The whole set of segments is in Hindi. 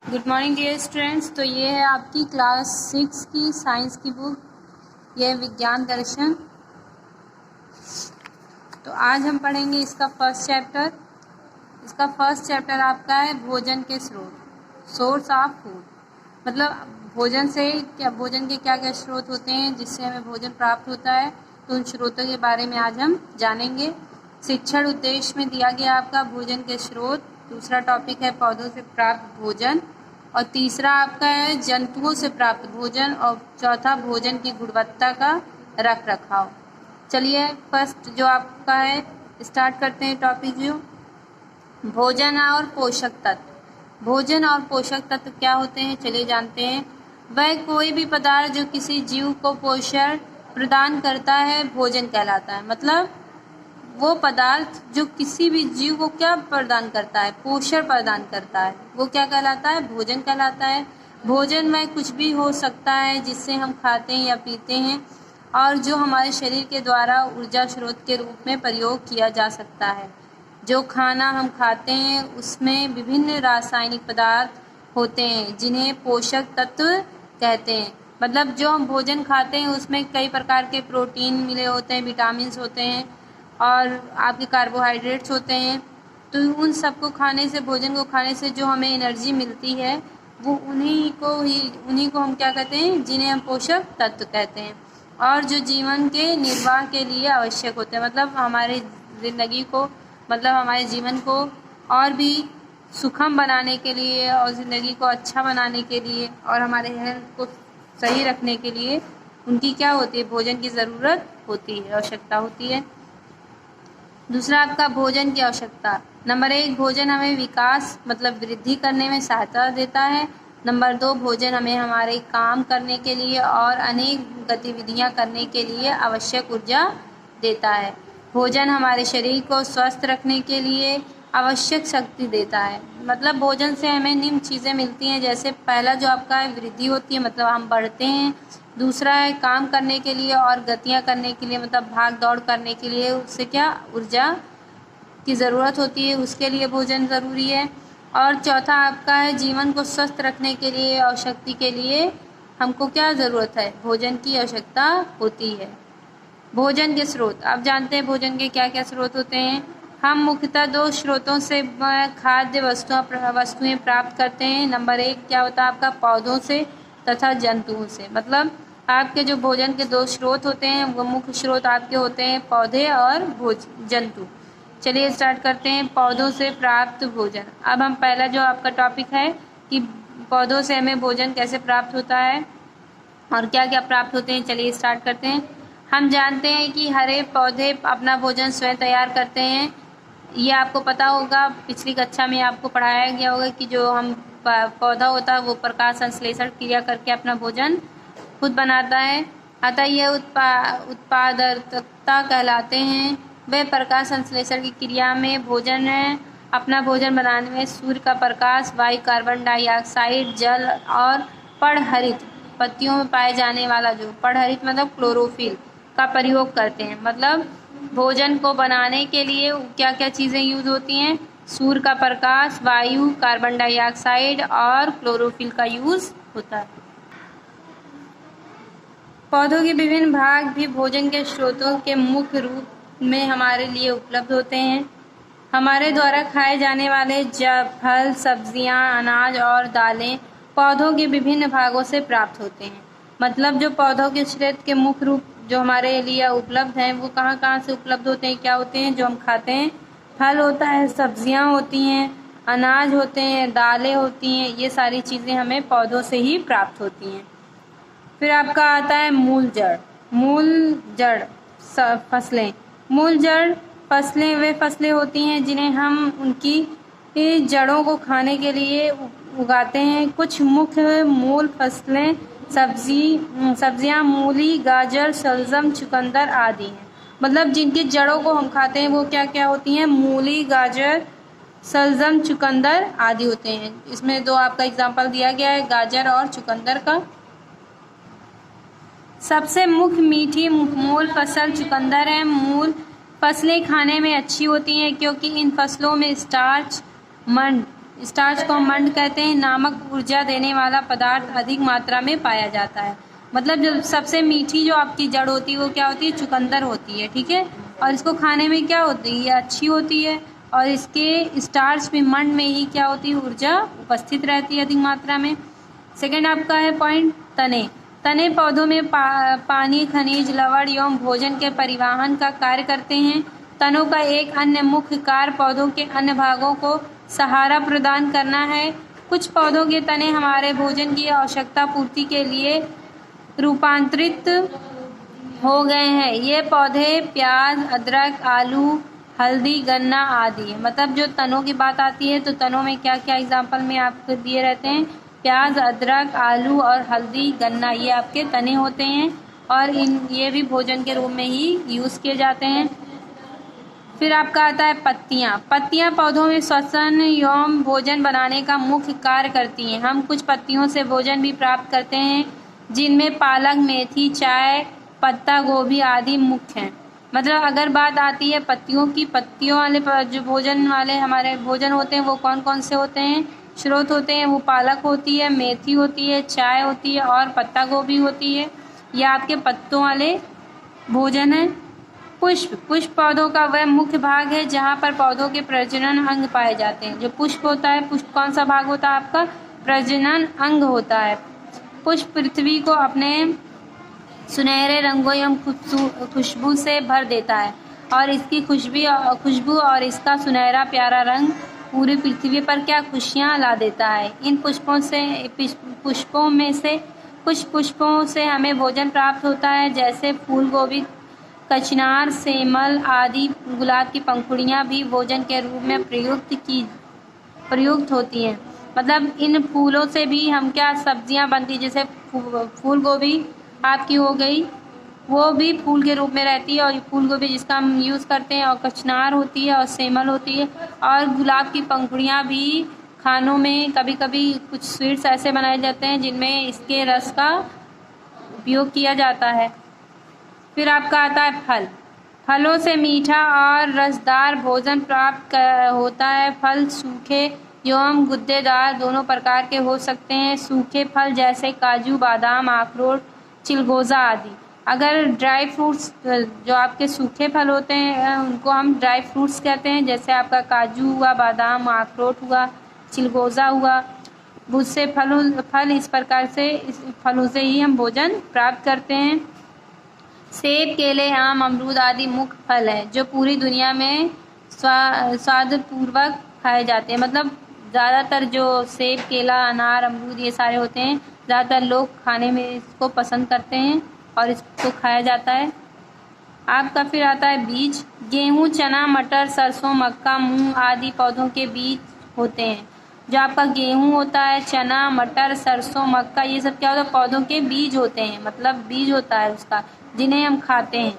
Good morning dear students. तो ये है आपकी क्लास 6 की साइंस की बुक, ये विज्ञान दर्शन। तो आज हम पढ़ेंगे इसका फर्स्ट चैप्टर। इसका फर्स्ट चैप्टर आपका है भोजन के स्रोत, सोर्स ऑफ फूड। मतलब भोजन से क्या, भोजन के क्या क्या स्रोत होते हैं जिससे हमें भोजन प्राप्त होता है, तो उन स्रोतों के बारे में आज हम जानेंगे। शिक्षण उद्देश्य में दिया गया आपका भोजन के स्रोत। दूसरा टॉपिक है पौधों से प्राप्त भोजन, और तीसरा आपका है जंतुओं से प्राप्त भोजन, और चौथा भोजन की गुणवत्ता का रख रखाव। चलिए फर्स्ट जो आपका है स्टार्ट करते हैं टॉपिक जो भोजन और पोषक तत्व। भोजन और पोषक तत्व क्या होते हैं चलिए जानते हैं। वह कोई भी पदार्थ जो किसी जीव को पोषण प्रदान करता है भोजन कहलाता है। मतलब वो पदार्थ जो किसी भी जीव को क्या प्रदान करता है, पोषण प्रदान करता है, वो क्या कहलाता है, भोजन कहलाता है। भोजन में कुछ भी हो सकता है जिससे हम खाते हैं या पीते हैं, और जो हमारे शरीर के द्वारा ऊर्जा स्रोत के रूप में प्रयोग किया जा सकता है। जो खाना हम खाते हैं उसमें विभिन्न रासायनिक पदार्थ होते हैं जिन्हें पोषक तत्व कहते हैं। मतलब जो हम भोजन खाते हैं उसमें कई प्रकार के प्रोटीन मिले होते हैं, विटामिन होते हैं और आपके कार्बोहाइड्रेट्स होते हैं। तो उन सबको खाने से, भोजन को खाने से जो हमें एनर्जी मिलती है वो उन्हीं को हम क्या कहते हैं, जिन्हें हम पोषक तत्व कहते हैं, और जो जीवन के निर्वाह के लिए आवश्यक होते हैं। मतलब हमारे ज़िंदगी को, मतलब हमारे जीवन को और भी सुखम बनाने के लिए और ज़िंदगी को अच्छा बनाने के लिए और हमारे हेल्थ को सही रखने के लिए उनकी क्या होती है, भोजन की ज़रूरत होती है, आवश्यकता होती है। दूसरा आपका भोजन की आवश्यकता। नंबर 1, भोजन हमें विकास मतलब वृद्धि करने में सहायता देता है। नंबर 2, भोजन हमें हमारे काम करने के लिए और अनेक गतिविधियां करने के लिए आवश्यक ऊर्जा देता है। भोजन हमारे शरीर को स्वस्थ रखने के लिए आवश्यक शक्ति देता है। मतलब भोजन से हमें निम्न चीज़ें मिलती हैं, जैसे पहला जो आपका है वृद्धि होती है, मतलब हम बढ़ते हैं। दूसरा है काम करने के लिए और गतियाँ करने के लिए, मतलब भाग दौड़ करने के लिए, उससे क्या ऊर्जा की ज़रूरत होती है, उसके लिए भोजन ज़रूरी है। और चौथा आपका है जीवन को स्वस्थ रखने के लिए और शक्ति के लिए हमको क्या ज़रूरत है, भोजन की आवश्यकता होती है। भोजन के स्रोत, आप जानते हैं भोजन के क्या क्या स्रोत होते हैं। हम मुख्यतः 2 स्रोतों से खाद्य वस्तुएं प्राप्त करते हैं। नंबर 1 क्या होता है आपका, पौधों से तथा जंतुओं से। मतलब आपके जो भोजन के 2 स्रोत होते हैं वो मुख्य स्रोत आपके होते हैं पौधे और जंतु। चलिए स्टार्ट करते हैं पौधों से प्राप्त भोजन। अब हम पहला जो आपका टॉपिक है कि पौधों से हमें भोजन कैसे प्राप्त होता है और क्या क्या प्राप्त होते हैं, चलिए स्टार्ट करते हैं। हम जानते हैं कि हरे पौधे अपना भोजन स्वयं तैयार करते हैं। ये आपको पता होगा, पिछली कक्षा में आपको पढ़ाया गया होगा कि जो हम पौधा होता है वो प्रकाश संश्लेषण क्रिया करके अपना भोजन खुद बनाता है, अतः ये उत्पादकता कहलाते हैं। वे प्रकाश संश्लेषण की क्रिया में अपना भोजन बनाने में सूर्य का प्रकाश, वायु, कार्बन डाइऑक्साइड, जल और पड़हरित पत्तियों में पाए जाने वाला जो पड़हरित मतलब क्लोरोफिल का प्रयोग करते हैं। मतलब भोजन को बनाने के लिए क्या क्या चीज़ें यूज होती हैं, सूर्य का प्रकाश, वायु, कार्बन डाइऑक्साइड और क्लोरोफिल का यूज होता है। पौधों के विभिन्न भाग भी भोजन के स्रोतों के मुख्य रूप में हमारे लिए उपलब्ध होते हैं। हमारे द्वारा खाए जाने वाले फल, सब्जियां, अनाज और दालें पौधों के विभिन्न भागों से प्राप्त होते हैं। मतलब जो पौधों के स्रोत के मुख्य रूप जो हमारे लिए उपलब्ध हैं वो कहाँ कहाँ से उपलब्ध होते हैं, क्या होते हैं, जो हम खाते हैं, फल होता है, सब्जियां होती हैं, अनाज होते हैं, दालें होती हैं, ये सारी चीज़ें हमें पौधों से ही प्राप्त होती हैं। फिर आपका आता है मूल जड़ फसलें। मूल जड़ फसलें वे फसलें होती हैं जिन्हें हम उनकी जड़ों को खाने के लिए उगाते हैं। कुछ मुख्य मूल फसलें सब्जियां मूली, गाजर, शलजम, चुकंदर आदि हैं। मतलब जिनकी जड़ों को हम खाते हैं वो क्या क्या होती हैं, मूली, गाजर, शलजम, चुकंदर आदि होते हैं। इसमें 2 आपका एग्जाम्पल दिया गया है, गाजर और चुकंदर का। सबसे मुख्य मीठी मूल फसल चुकंदर है। मूल फसलें खाने में अच्छी होती हैं क्योंकि इन फसलों में स्टार्च, मंड, स्टार्च को मंड कहते हैं। नामक ऊर्जा देने वाला पदार्थ अधिक मात्रा में पाया जाता है। मतलब जो सबसे मीठी जो आपकी जड़ होती है वो क्या होती है? चुकंदर होती है, ठीक है। और इसको खाने में क्या होती है? ये अच्छी होती है। और इसके स्टार्च में, मंड में ही क्या होती है? ऊर्जा उपस्थित रहती है अधिक मात्रा में। सेकेंड आपका है पॉइंट तने। तने पौधों में पानी, खनिज, लवण एवं भोजन के परिवहन का कार्य करते हैं। तनों का एक अन्य मुख्य कार्य पौधों के अन्य भागों को सहारा प्रदान करना है। कुछ पौधों के तने हमारे भोजन की आवश्यकता पूर्ति के लिए रूपांतरित हो गए हैं। ये पौधे प्याज, अदरक, आलू, हल्दी, गन्ना आदि। मतलब जो तनों की बात आती है तो तनों में क्या क्या एग्जाम्पल में आपको दिए रहते हैं? प्याज, अदरक, आलू और हल्दी, गन्ना, ये आपके तने होते हैं। और ये भी भोजन के रूप में ही यूज़ किए जाते हैं। फिर आपका आता है पत्तियाँ। पत्तियाँ पौधों में श्वसन एवं भोजन बनाने का मुख्य कार्य करती हैं। हम कुछ पत्तियों से भोजन भी प्राप्त करते हैं, जिनमें पालक, मेथी, चाय, पत्ता गोभी आदि मुख्य हैं। मतलब अगर बात आती है पत्तियों की, पत्तियों वाले जो भोजन वाले हमारे भोजन होते हैं वो कौन कौन से होते हैं? स्रोत होते हैं। वो पालक होती है, मेथी होती है, चाय होती है और पत्ता गोभी होती है। ये आपके पत्तों वाले भोजन हैं। पुष्प। पुष्प पौधों का वह मुख्य भाग है जहाँ पर पौधों के प्रजनन अंग पाए जाते हैं। जो पुष्प होता है, पुष्प कौन सा भाग होता है आपका? प्रजनन अंग होता है। पुष्प पृथ्वी को अपने सुनहरे रंगों एवं खुशबू से भर देता है और इसकी खुशबू और इसका सुनहरा प्यारा रंग पूरी पृथ्वी पर क्या खुशियाँ ला देता है। इन पुष्पों में से कुछ पुष्पों से हमें भोजन प्राप्त होता है, जैसे फूल गोभी, कचनार, सेमल आदि। गुलाब की पंखुड़ियाँ भी भोजन के रूप में प्रयुक्त होती हैं। मतलब इन फूलों से भी हम क्या सब्जियां बनती, जैसे फूल गोभी आपकी हो गई, वो भी फूल के रूप में रहती है और फूल गोभी जिसका हम यूज़ करते हैं। और कचनार होती है और सेमल होती है। और गुलाब की पंखुड़ियाँ भी खानों में कभी कभी कुछ स्वीट्स ऐसे बनाए जाते हैं जिनमें इसके रस का उपयोग किया जाता है। फिर आपका आता है फल। फलों से मीठा और रसदार भोजन प्राप्त होता है। फल सूखे एवं गुद्देदार दोनों प्रकार के हो सकते हैं। सूखे फल जैसे काजू, बादाम, अखरोट, चिलगोज़ा आदि। अगर ड्राई फ्रूट्स, जो आपके सूखे फल होते हैं उनको हम ड्राई फ्रूट्स कहते हैं, जैसे आपका काजू हुआ, बादाम, अखरोट हुआ, चिलगोज़ा हुआ। उससे फल इस प्रकार से, इस फलों से ही हम भोजन प्राप्त करते हैं। सेब, केले, आम, अमरूद आदि मुख्य फल हैं जो पूरी दुनिया में स्वादपूर्वक खाए जाते हैं। मतलब ज़्यादातर जो सेब, केला, अनार, अमरूद ये सारे होते हैं, ज़्यादातर लोग खाने में इसको पसंद करते हैं और इसको खाया जाता है। आपका फिर आता है बीज। गेहूँ, चना, मटर, सरसों, मक्का, मूंग आदि पौधों के बीज होते हैं। जो आपका गेहूँ होता है, चना, मटर, सरसों, मक्का, ये सब क्या होता है? पौधों के बीज होते हैं। मतलब बीज होता है उसका, जिन्हें हम खाते हैं।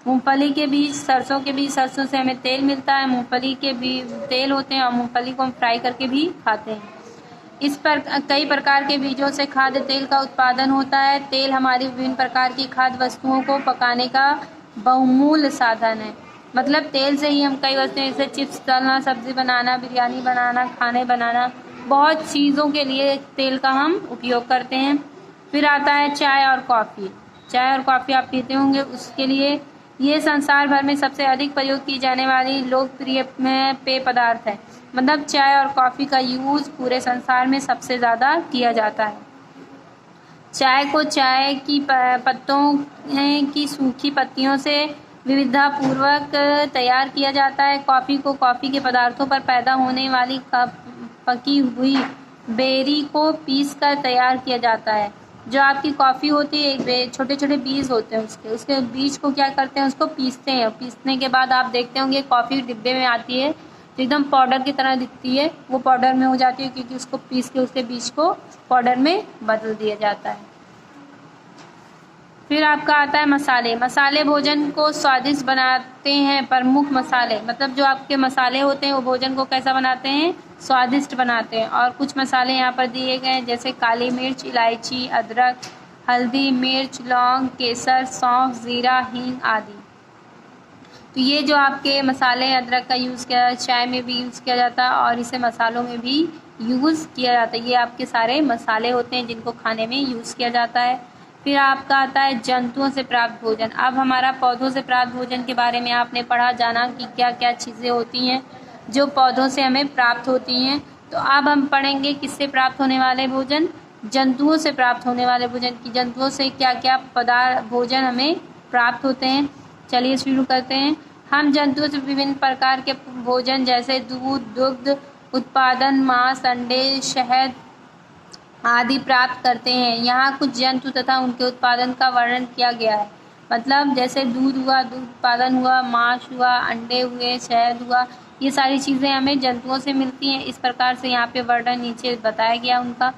मूंगफली के बीज, सरसों के बीज, सरसों से हमें तेल मिलता है। मूंगफली के बीज तेल होते हैं और मूंगफली को हम फ्राई करके भी खाते हैं। इस पर कई प्रकार के बीजों से खाद्य तेल का उत्पादन होता है। तेल हमारी विभिन्न प्रकार की खाद्य वस्तुओं को पकाने का बहुमूल्य साधन है। मतलब तेल से ही हम कई वस्तुएं, जैसे चिप्स तलना, सब्जी बनाना, बिरयानी बनाना, खाने बनाना, बहुत चीज़ों के लिए तेल का हम उपयोग करते हैं। फिर आता है चाय और कॉफ़ी। चाय और कॉफ़ी आप पीते होंगे, उसके लिए ये संसार भर में सबसे अधिक प्रयोग की जाने वाली लोकप्रिय पेय पदार्थ है। मतलब चाय और कॉफ़ी का यूज़ पूरे संसार में सबसे ज़्यादा किया जाता है। चाय को चाय की पत्तों की सूखी पत्तियों से विविधतापूर्वक तैयार किया जाता है। कॉफ़ी को कॉफ़ी के पदार्थों पर पैदा होने वाली पकी हुई बेरी को पीस कर तैयार किया जाता है। जो आपकी कॉफ़ी होती है, छोटे छोटे बीज होते हैं उसके बीज को क्या करते हैं? उसको पीसते हैं। पीसने के बाद आप देखते होंगे कॉफ़ी डिब्बे में आती है तो एकदम पाउडर की तरह दिखती है। वो पाउडर में हो जाती है क्योंकि उसको पीस के उसके बीज को पाउडर में बदल दिया जाता है। फिर आपका आता है मसाले। मसाले भोजन को स्वादिष्ट बनाते हैं। प्रमुख मसाले, मतलब जो आपके मसाले होते हैं वो भोजन को कैसा बनाते हैं? स्वादिष्ट बनाते हैं। और कुछ मसाले यहाँ पर दिए गए हैं, जैसे काली मिर्च, इलायची, अदरक, हल्दी, मिर्च, लौंग, केसर, सौंफ, ज़ीरा, हींग आदि। तो ये जो आपके मसाले, अदरक का यूज़ किया जाता है, चाय में भी यूज़ किया जाता है और इसे मसालों में भी यूज़ किया जाता है। ये आपके सारे मसाले होते हैं जिनको खाने में यूज़ किया जाता है। फिर आपका आता है जंतुओं से प्राप्त भोजन। अब हमारा पौधों से प्राप्त भोजन के बारे में आपने पढ़ा, जाना कि क्या क्या चीज़ें होती हैं जो पौधों से हमें प्राप्त होती हैं। तो अब हम पढ़ेंगे किससे प्राप्त होने वाले भोजन, जंतुओं से प्राप्त होने वाले भोजन की जंतुओं से क्या क्या भोजन हमें प्राप्त होते हैं। चलिए शुरू करते हैं। हम जंतुओं से विभिन्न प्रकार के भोजन जैसे दूध, दुग्ध उत्पादन, मांस, अंडे, शहद आदि प्राप्त करते हैं। यहाँ कुछ जंतु तथा उनके उत्पादन का वर्णन किया गया है। मतलब जैसे दूध हुआ, दूध उत्पादन हुआ, मांस हुआ, अंडे हुए, शहद हुआ, ये सारी चीज़ें हमें जंतुओं से मिलती हैं। इस प्रकार से यहाँ पे वर्णन नीचे बताया गया उनका।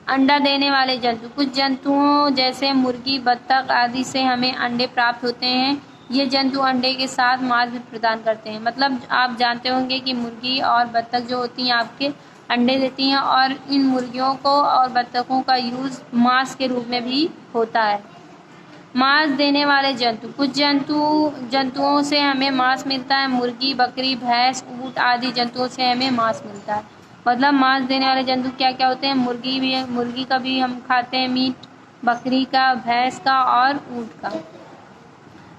अंडा देने वाले जंतु, कुछ जंतुओं जैसे मुर्गी, बत्तख आदि से हमें अंडे प्राप्त होते हैं। ये जंतु अंडे के साथ मांस भी प्रदान करते हैं। मतलब आप जानते होंगे कि मुर्गी और बत्तख जो होती हैं आपके अंडे देती हैं और इन मुर्गियों को और बत्तखों का यूज़ मांस के रूप में भी होता है। मांस देने वाले जंतु, कुछ जंतुओं से हमें मांस मिलता है। मुर्गी, बकरी, भैंस, ऊँट आदि जंतुओं से हमें मांस मिलता है। मतलब मांस देने वाले जंतु क्या क्या होते हैं, मुर्गी भी है, मुर्गी का भी हम खाते हैं मीट, बकरी का, भैंस का और ऊँट का।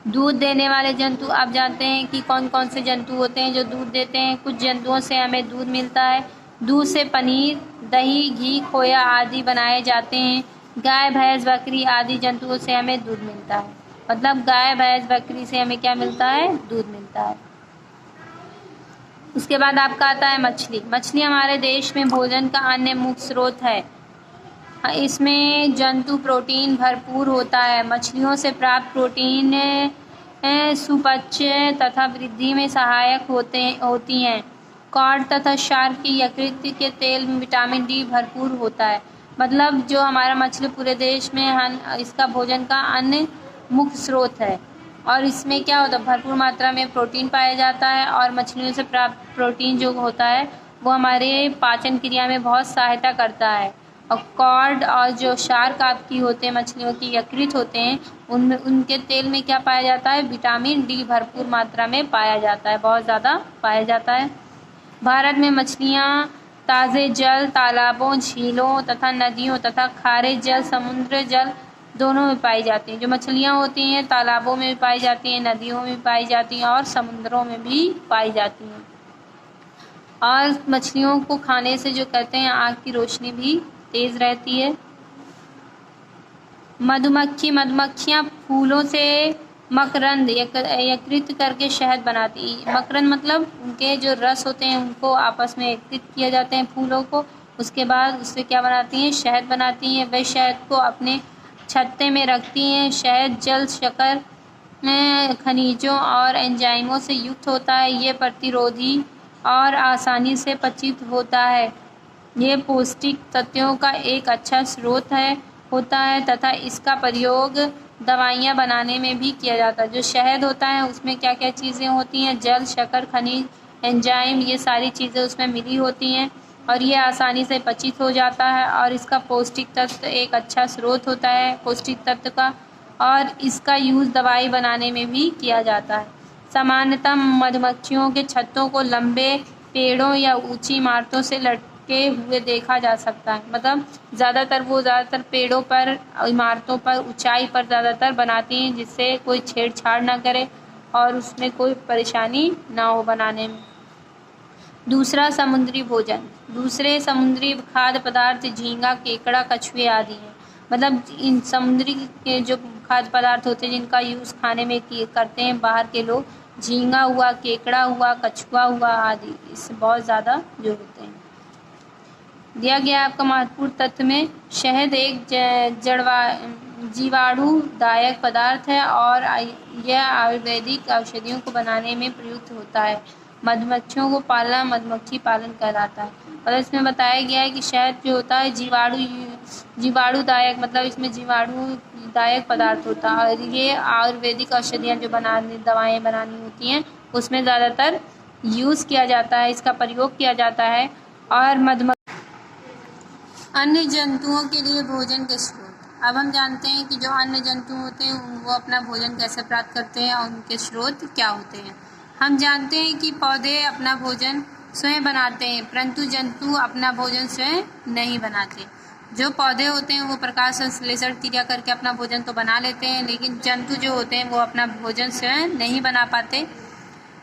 दूध देने वाले जंतु, आप जानते हैं कि कौन कौन से जंतु होते हैं जो दूध देते हैं। कुछ जंतुओं से हमें दूध मिलता है। दूध से पनीर, दही, घी, खोया आदि बनाए जाते हैं। गाय, भैंस, बकरी आदि जंतुओं से हमें दूध मिलता है। मतलब गाय, भैंस, बकरी से हमें क्या मिलता है, दूध मिलता है। उसके बाद आपका आता है मछली। मछली हमारे देश में भोजन का अन्य मुख्य स्रोत है। इसमें जंतु प्रोटीन भरपूर होता है। मछलियों से प्राप्त प्रोटीन सुपाच्य तथा वृद्धि में सहायक होती हैं। कॉड तथा शार्क की यकृत के तेल में विटामिन डी भरपूर होता है। मतलब जो हमारा मछली पूरे देश में इसका भोजन का अन्य मुख्य स्रोत है और इसमें क्या होता है, भरपूर मात्रा में प्रोटीन पाया जाता है और मछलियों से प्राप्त प्रोटीन जो होता है वो हमारे पाचन क्रिया में बहुत सहायता करता है। और कॉड और जो शार्क आपकी होते हैं, मछलियों की यकृत होते हैं, उनमें उनके तेल में क्या पाया जाता है, विटामिन डी भरपूर मात्रा में पाया जाता है, बहुत ज़्यादा पाया जाता है। भारत में मछलियाँ ताज़े जल, तालाबों, झीलों तथा नदियों तथा खारे जल, समुद्र जल दोनों में पाई जाती हैं। जो मछलियाँ होती हैं तालाबों में भी पाई जाती हैं, नदियों में भी पाई जाती हैं और समुद्रों में भी पाई जाती हैं। और मछलियों को खाने से जो कहते हैं आँख की रोशनी भी तेज रहती है। मधुमक्खियाँ फूलों से मकरंद एकत्रित करके शहद बनाती। मकरंद मतलब उनके जो रस होते हैं उनको आपस में एकत्रित किया जाते हैं फूलों को, उसके बाद उससे क्या बनाती हैं, शहद बनाती हैं। वह शहद को अपने छत्ते में रखती हैं। शहद जल, शक्कर, खनिजों और एंजाइमों से युक्त होता है। ये प्रतिरोधी और आसानी से पचित होता है। ये पौष्टिक तत्वों का एक अच्छा स्रोत होता है तथा इसका प्रयोग दवाइयाँ बनाने में भी किया जाता है। जो शहद होता है उसमें क्या क्या चीज़ें होती हैं, जल, शक्कर, खनिज, एंजाइम, ये सारी चीज़ें उसमें मिली होती हैं और ये आसानी से पचित हो जाता है और इसका पौष्टिक तत्व एक अच्छा स्रोत होता है पौष्टिक तत्व का, और इसका यूज़ दवाई बनाने में भी किया जाता है। सामान्यतः मधुमक्खियों के छत्तों को लंबे पेड़ों या ऊंची इमारतों से लटके हुए देखा जा सकता है। मतलब ज़्यादातर पेड़ों पर, इमारतों पर, ऊंचाई पर ज़्यादातर बनाती हैं जिससे कोई छेड़छाड़ ना करे और उसमें कोई परेशानी ना हो बनाने में। दूसरा, समुद्री भोजन। दूसरे समुद्री खाद्य पदार्थ झींगा, केकड़ा, कछुए आदि हैं। मतलब इन समुद्री के जो खाद्य पदार्थ होते हैं जिनका यूज़ खाने में करते हैं बाहर के लोग, झींगा हुआ, केकड़ा हुआ, कछुआ हुआ आदि, इससे बहुत ज़्यादा जो होते हैं। दिया गया आपका महत्वपूर्ण तत्व में शहद एक जीवाणुदायक पदार्थ है और यह आयुर्वेदिक औषधियों को बनाने में प्रयुक्त होता है। मधुमक्खियों को पालना मधुमक्खी पालन कहलाता है। और इसमें बताया गया है कि शहद जो होता है जीवाणुदायक, मतलब इसमें जीवाणुदायक पदार्थ होता है और ये आयुर्वेदिक औषधियाँ जो दवाएँ बनानी होती हैं उसमें ज़्यादातर यूज़ किया जाता है, इसका प्रयोग किया जाता है। और अन्य जंतुओं के लिए भोजन के स्रोत। अब हम जानते हैं कि जो अन्य जंतु होते हैं वो अपना भोजन कैसे प्राप्त करते हैं और उनके स्रोत क्या होते हैं। हम जानते हैं कि पौधे अपना भोजन स्वयं बनाते हैं, परंतु जंतु अपना भोजन स्वयं नहीं बनाते। जो पौधे होते हैं वो प्रकाश संश्लेषण क्रिया करके अपना भोजन तो बना लेते हैं, लेकिन जंतु जो होते हैं वो अपना भोजन स्वयं नहीं बना पाते।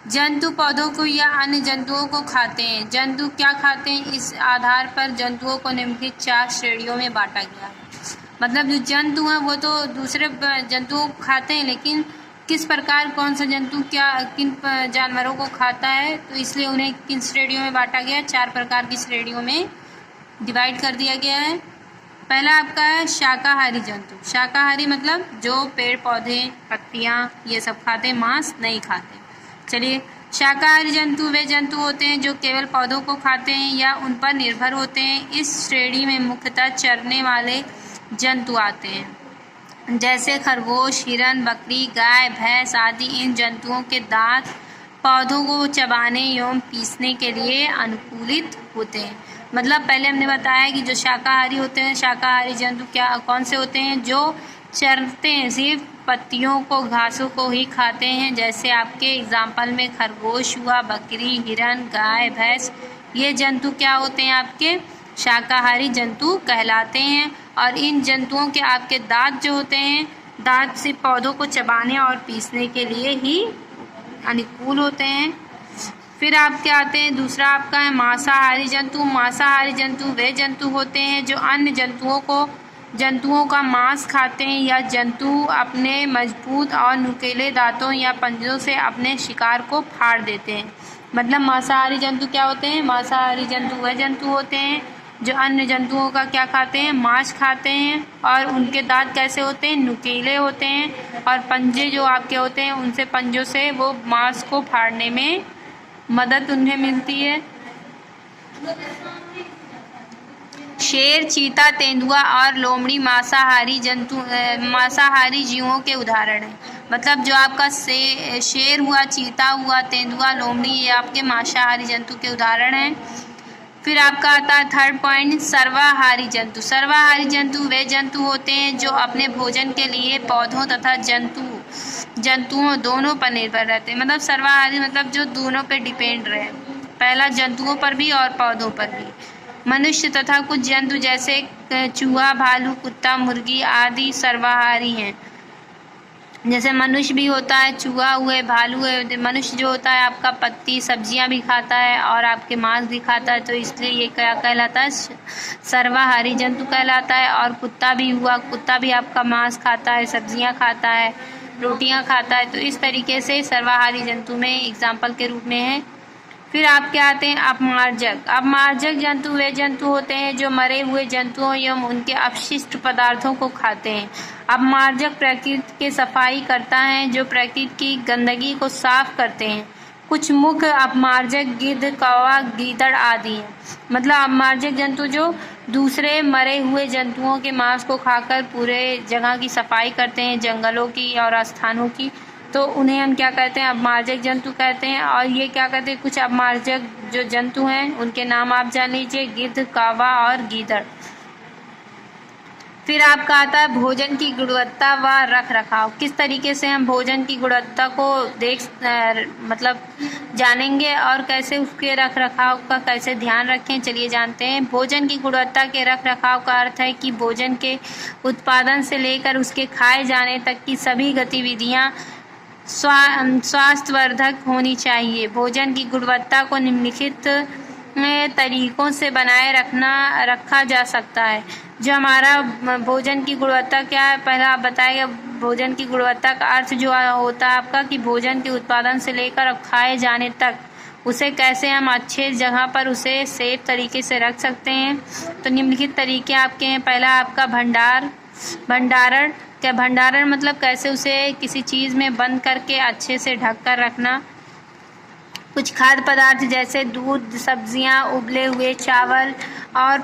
जंतु पौधों को या अन्य जंतुओं को खाते हैं। जंतु क्या खाते हैं, इस आधार पर जंतुओं को निम्नलिखित 4 श्रेणियों में बांटा गया है। मतलब जो जंतु हैं वो तो दूसरे जंतुओं को खाते हैं, लेकिन किस प्रकार कौन सा जंतु किन जानवरों को खाता है, तो इसलिए उन्हें किन श्रेणियों में बांटा गया है, 4 प्रकार की श्रेणियों में डिवाइड कर दिया गया है। पहला आपका है शाकाहारी जंतु। शाकाहारी मतलब जो पेड़ पौधे पत्तियां ये सब खाते हैं, मांस नहीं खाते। चलिए, शाकाहारी जंतु वे जंतु होते हैं जो केवल पौधों को खाते हैं या उन पर निर्भर होते हैं। इस श्रेणी में मुख्यतः चरने वाले जंतु आते हैं, जैसे खरगोश, हिरन, बकरी, गाय, भैंस आदि। इन जंतुओं के दांत पौधों को चबाने एवं पीसने के लिए अनुकूलित होते हैं। मतलब पहले हमने बताया कि जो शाकाहारी होते हैं, शाकाहारी जंतु कौन से होते हैं, जो चरते हैं, सिर्फ पत्तियों को, घासों को ही खाते हैं। जैसे आपके एग्जाम्पल में खरगोश हुआ, बकरी, हिरन, गाय, भैंस, ये जंतु क्या होते हैं, आपके शाकाहारी जंतु कहलाते हैं। और इन जंतुओं के आपके दांत जो होते हैं, दांत से पौधों को चबाने और पीसने के लिए ही अनुकूल होते हैं। फिर आपके आते हैं, दूसरा आपका है मांसाहारी जंतु। मांसाहारी जंतु वे जंतु होते हैं जो अन्य जंतुओं का मांस खाते हैं, या जंतु अपने मजबूत और नुकीले दांतों या पंजों से अपने शिकार को फाड़ देते हैं। मतलब मांसाहारी जंतु क्या होते हैं, मांसाहारी जंतु वह जंतु होते हैं जो अन्य जंतुओं का क्या खाते हैं, मांस खाते हैं, और उनके दांत कैसे होते हैं, नुकीले होते हैं, और पंजे जो आपके होते हैं उनसे पंजों से वो मांस को फाड़ने में मदद उन्हें मिलती है। शेर, चीता, तेंदुआ और लोमड़ी मांसाहारी जीवों के उदाहरण हैं। मतलब जो आपका शेर हुआ, चीता हुआ, तेंदुआ, लोमड़ी, ये आपके मांसाहारी जंतु के उदाहरण हैं। फिर आपका आता है थर्ड पॉइंट, सर्वाहारी जंतु। सर्वाहारी जंतु वे जंतु होते हैं जो अपने भोजन के लिए पौधों तथा जंतुओं दोनों पर निर्भर रहते हैं। मतलब सर्वाहारी मतलब जो दोनों पे डिपेंड रहे, पहला जंतुओं पर भी और पौधों पर भी। मनुष्य तथा कुछ जंतु जैसे चूहा, भालू, कुत्ता, मुर्गी आदि सर्वाहारी हैं। जैसे मनुष्य भी होता है, चूहा हुए, भालू है। मनुष्य जो होता है आपका पत्ती सब्जियां भी खाता है और आपके मांस भी खाता है, तो इसलिए ये क्या कहलाता है, सर्वाहारी जंतु कहलाता है। और कुत्ता भी हुआ, कुत्ता भी आपका मांस खाता है, सब्जियां खाता है, रोटियां खाता है, तो इस तरीके से सर्वाहारी जंतु में एग्जाम्पल के रूप में है। फिर आपके आते हैं अपमार्जक। अपमार्जक जंतु वे जंतु होते हैं जो मरे हुए जंतुओं एवं उनके अपशिष्ट पदार्थों को खाते हैं। अपमार्जक प्रकृति की सफाई करता है, जो प्रकृति की गंदगी को साफ करते हैं। कुछ मुख्य अपमार्जक गिद्ध, कौवा, गीदड़ आदि हैं। मतलब अपमार्जक जंतु जो दूसरे मरे हुए जंतुओं के मांस को खाकर पूरे जगह की सफाई करते हैं, जंगलों की और स्थानों की, तो उन्हें हम क्या कहते हैं, अपमार्जक जंतु कहते हैं। और ये क्या कहते हैं, कुछ अपमार्जक जो जंतु हैं उनके नाम आप जान लीजिए, गिद्ध, कौवा और गीदड़। फिर आपका आता है भोजन की गुणवत्ता व रख रखाव। किस तरीके से हम भोजन की गुणवत्ता को मतलब जानेंगे और कैसे उसके रख रखाव का कैसे ध्यान रखें, चलिए जानते हैं। भोजन की गुणवत्ता के रख रखाव का अर्थ है कि भोजन के उत्पादन से लेकर उसके खाए जाने तक की सभी गतिविधियां स्वास्थ्यवर्धक होनी चाहिए। भोजन की गुणवत्ता को निम्नलिखित तरीकों से बनाए रखा जा सकता है। जो हमारा भोजन की गुणवत्ता क्या है, पहला आप बताइए। भोजन की गुणवत्ता का अर्थ जो होता है आपका कि भोजन के उत्पादन से लेकर खाए जाने तक उसे कैसे हम अच्छे जगह पर उसे सेफ तरीके से रख सकते हैं। तो निम्नलिखित तरीके आपके हैं। पहला आपका भंडारण। क्या भंडारण मतलब कैसे उसे किसी चीज़ में बंद करके अच्छे से ढक कर रखना। कुछ खाद्य पदार्थ जैसे दूध, सब्जियां, उबले हुए चावल और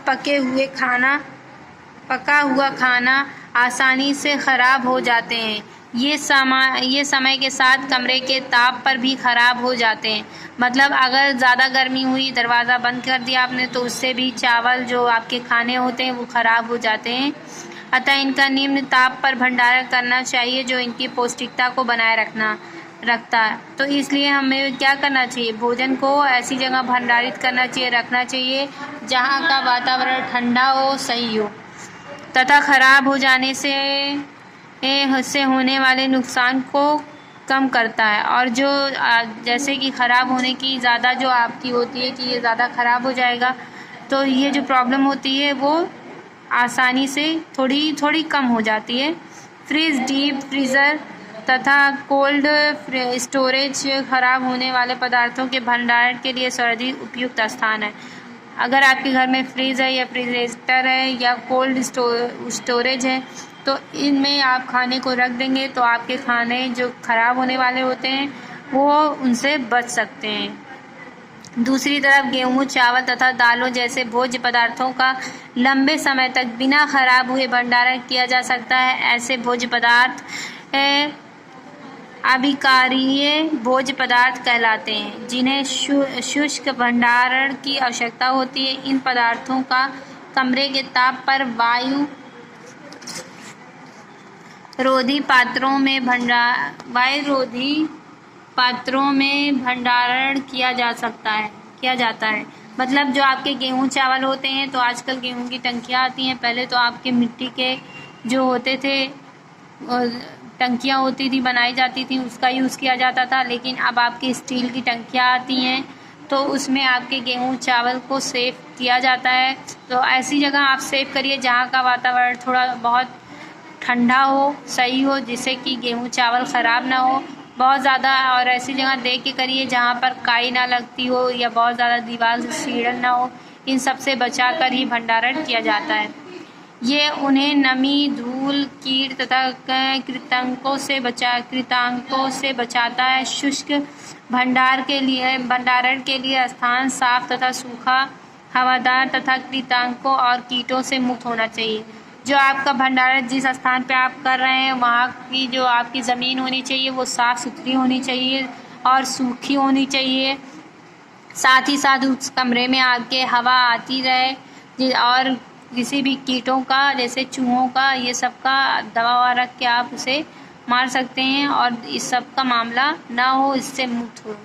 पका हुआ खाना आसानी से ख़राब हो जाते हैं। ये समय के साथ कमरे के ताप पर भी ख़राब हो जाते हैं। मतलब अगर ज़्यादा गर्मी हुई, दरवाज़ा बंद कर दिया आपने, तो उससे भी चावल जो आपके खाने होते हैं वो ख़राब हो जाते हैं। अतः इनका निम्न ताप पर भंडारण करना चाहिए, जो इनकी पौष्टिकता को बनाए रखना। रखता है। तो इसलिए हमें क्या करना चाहिए, भोजन को ऐसी जगह भंडारित करना चाहिए, रखना चाहिए जहाँ का वातावरण ठंडा हो, सही हो, तथा खराब हो जाने से उससे होने वाले नुकसान को कम करता है। और जो जैसे कि ख़राब होने की ज़्यादा जो आपकी होती है कि ये ज़्यादा ख़राब हो जाएगा, तो ये जो प्रॉब्लम होती है वो आसानी से थोड़ी कम हो जाती है। फ्रिज, डीप फ्रीज़र तथा कोल्ड स्टोरेज खराब होने वाले पदार्थों के भंडारण के लिए सर्वाधिक उपयुक्त स्थान है। अगर आपके घर में फ्रिज है या रेफ्रिजरेटर है या कोल्ड स्टोरेज है, तो इनमें आप खाने को रख देंगे तो आपके खाने जो खराब होने वाले होते हैं वो उनसे बच सकते हैं। दूसरी तरफ गेहूँ, चावल तथा दालों जैसे भोज्य पदार्थों का लंबे समय तक बिना खराब हुए भंडारण किया जा सकता है। ऐसे भोज्य पदार्थ अभिकारीय भोज्य पदार्थ कहलाते हैं, जिन्हें शुष्क भंडारण की आवश्यकता होती है। इन पदार्थों का कमरे के ताप पर वायु रोधी पात्रों में भंडारण किया जाता है। मतलब जो आपके गेहूँ चावल होते हैं, तो आजकल गेहूँ की टंकियाँ आती हैं। पहले तो आपके मिट्टी के जो होते थे टंकियाँ होती थी, बनाई जाती थी, उसका यूज़ किया जाता था। लेकिन अब आपकी स्टील की टंकियाँ आती हैं, तो उसमें आपके गेहूँ चावल को सेव किया जाता है। तो ऐसी जगह आप सेव करिए जहाँ का वातावरण थोड़ा बहुत ठंडा हो, सही हो, जिससे कि गेहूँ चावल ख़राब ना हो बहुत ज़्यादा। और ऐसी जगह देख के करिए जहाँ पर काई ना लगती हो या बहुत ज़्यादा दीवार से सीढ़न ना हो। इन सब से बचा कर ही भंडारण किया जाता है। ये उन्हें नमी, धूल, कीट तथा कृंतकों से बचाता है। शुष्क भंडारण के लिए स्थान साफ तथा सूखा, हवादार तथा कृंतकों और कीटों से मुक्त होना चाहिए। जो आपका भंडारण जिस स्थान पे आप कर रहे हैं, वहाँ की जो आपकी ज़मीन होनी चाहिए वो साफ़ सुथरी होनी चाहिए और सूखी होनी चाहिए। साथ ही साथ उस कमरे में आपके हवा आती रहे और किसी भी कीटों का, जैसे चूहों का, ये सब का दवा ववा रख के आप उसे मार सकते हैं और इस सब का मामला ना हो, इससे मुक्त हो।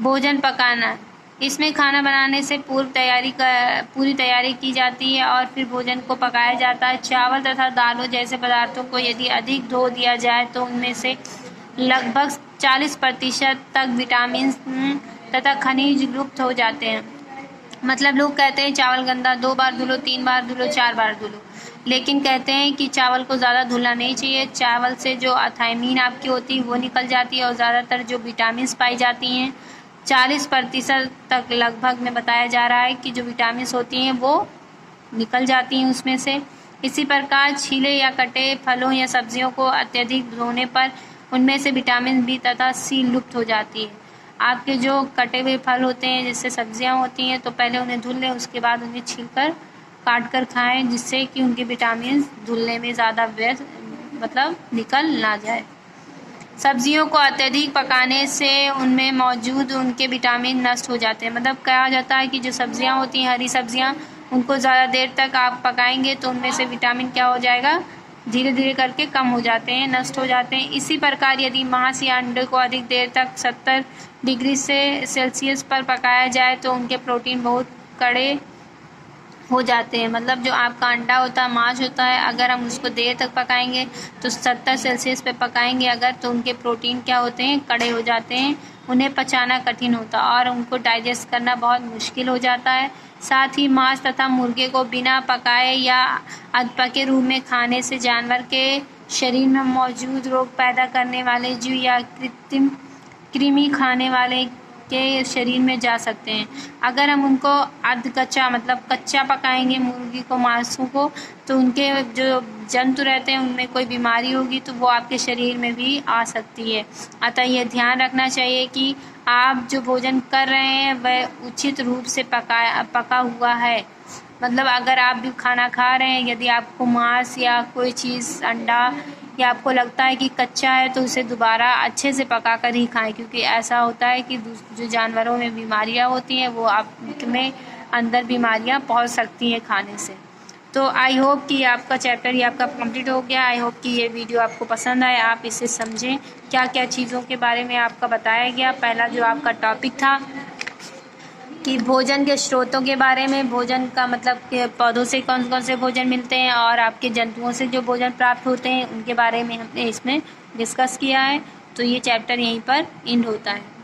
भोजन पकाना, इसमें खाना बनाने से पूरी तैयारी की जाती है और फिर भोजन को पकाया जाता है। चावल तथा दालों जैसे पदार्थों को यदि अधिक धो दिया जाए तो उनमें से लगभग 40% तक विटामिन तथा खनिज लुप्त हो जाते हैं। मतलब लोग कहते हैं चावल गंदा, 2 बार धुलो, 3 बार धुलो, 4 बार धुलो, लेकिन कहते हैं कि चावल को ज़्यादा धुलना नहीं चाहिए। चावल से जो थायमीन आपकी होती है वो निकल जाती है और ज़्यादातर जो विटामिन पाई जाती हैं 40% तक लगभग में बताया जा रहा है कि जो विटामिन होती हैं वो निकल जाती हैं उसमें से। इसी प्रकार छीले या कटे फलों या सब्जियों को अत्यधिक धोने पर उनमें से विटामिन बी तथा सी लुप्त हो जाती है। आपके जो कटे हुए फल होते हैं, जैसे सब्जियां होती हैं, तो पहले उन्हें धुल लें, उसके बाद उन्हें छीलकर काट कर खाएं, जिससे कि उनके विटामिन धुलने में ज़्यादा निकल ना जाए। सब्जियों को अत्यधिक पकाने से उनमें मौजूद उनके विटामिन नष्ट हो जाते हैं। मतलब कहा जाता है कि जो सब्जियां होती हैं, हरी सब्जियां, उनको ज़्यादा देर तक आप पकाएंगे तो उनमें से विटामिन क्या हो जाएगा, धीरे धीरे करके कम हो जाते हैं, नष्ट हो जाते हैं। इसी प्रकार यदि मांस या अंडे को अधिक देर तक 70 डिग्री सेल्सियस पर पकाया जाए तो उनके प्रोटीन बहुत कड़े हो जाते हैं। मतलब जो आपका अंडा होता है, मांस होता है, अगर हम उसको देर तक पकाएंगे तो 70 सेल्सियस पे पकाएंगे अगर, तो उनके प्रोटीन क्या होते हैं, कड़े हो जाते हैं, उन्हें पचाना कठिन होता है और उनको डाइजेस्ट करना बहुत मुश्किल हो जाता है। साथ ही मांस तथा मुर्गे को बिना पकाए या अधपके रूप में खाने से जानवर के शरीर में मौजूद रोग पैदा करने वाले जीव या कृत्रिम कृमि खाने वाले के शरीर में जा सकते हैं। अगर हम उनको कच्चा कच्चा पकाएंगे मुर्गी को, मांसों को, तो उनके जो जंतु रहते हैं उनमें कोई बीमारी होगी तो वो आपके शरीर में भी आ सकती है। अतः यह ध्यान रखना चाहिए कि आप जो भोजन कर रहे हैं वह उचित रूप से पका हुआ है। मतलब अगर आप भी खाना खा रहे हैं, यदि आपको मांस या कोई चीज़, अंडा, या आपको लगता है कि कच्चा है तो उसे दोबारा अच्छे से पका कर ही खाएं, क्योंकि ऐसा होता है कि जो जानवरों में बीमारियां होती हैं वो आप में अंदर बीमारियां पहुंच सकती हैं खाने से। तो आई होप कि आपका चैप्टर ये आपका कंप्लीट हो गया। आई होप कि ये वीडियो आपको पसंद आए, आप इसे समझें क्या क्या चीज़ों के बारे में आपका बताया गया। पहला जो आपका टॉपिक था कि भोजन के स्रोतों के बारे में, भोजन का मतलब कि पौधों से कौन कौन से भोजन मिलते हैं और आपके जंतुओं से जो भोजन प्राप्त होते हैं उनके बारे में हमने इसमें डिस्कस किया है। तो ये चैप्टर यहीं पर एंड होता है।